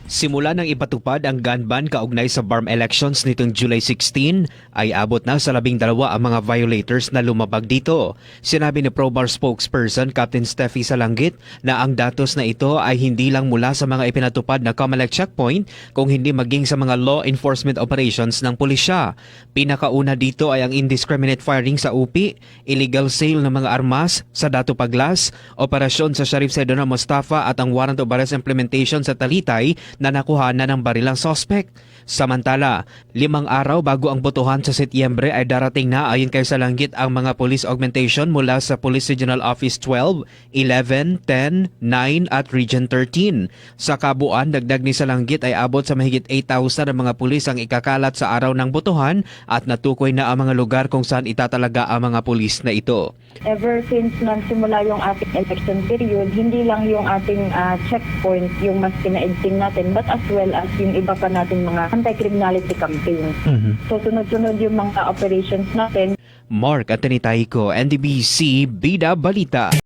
Simula nang ipatupad ang gun ban kaugnay sa BARM elections nitong July 16, ay abot na sa 12 ang mga violators na lumabag dito. Sinabi ni ProBAR spokesperson Captain Steffi Salanggit na ang datos na ito ay hindi lang mula sa mga ipinatupad na COMELEC checkpoint kung hindi maging sa mga law enforcement operations ng pulisya. Pinakauna dito ay ang indiscriminate firing sa UPI, illegal sale ng mga armas sa Dato Paglas, operasyon sa Sharif Sedona Mustafa at ang warrant of arrest implementation sa Talitay na nakuha na ng barilang sospek. Samantala, 5 araw bago ang botohan sa Setyembre ay darating na ayon kay Salanggit ang mga police augmentation mula sa Police Regional Office 12, 11, 10, 9 at Region 13. Sa kabuuan, dagdag ni Salanggit ay abot sa mahigit 8,000 ang mga pulis ang ikakalat sa araw ng botohan at natukoy na ang mga lugar kung saan itatalaga ang mga pulis na ito. Ever since nagsimula yung ating election period, hindi lang yung ating checkpoint yung mas pinaigting natin, but as well as yung iba pa natin mga anti-criminality campaign. So sunod-sunod yung mga operations natin. Mark Anthony Tahico, NDBC Bida Balita.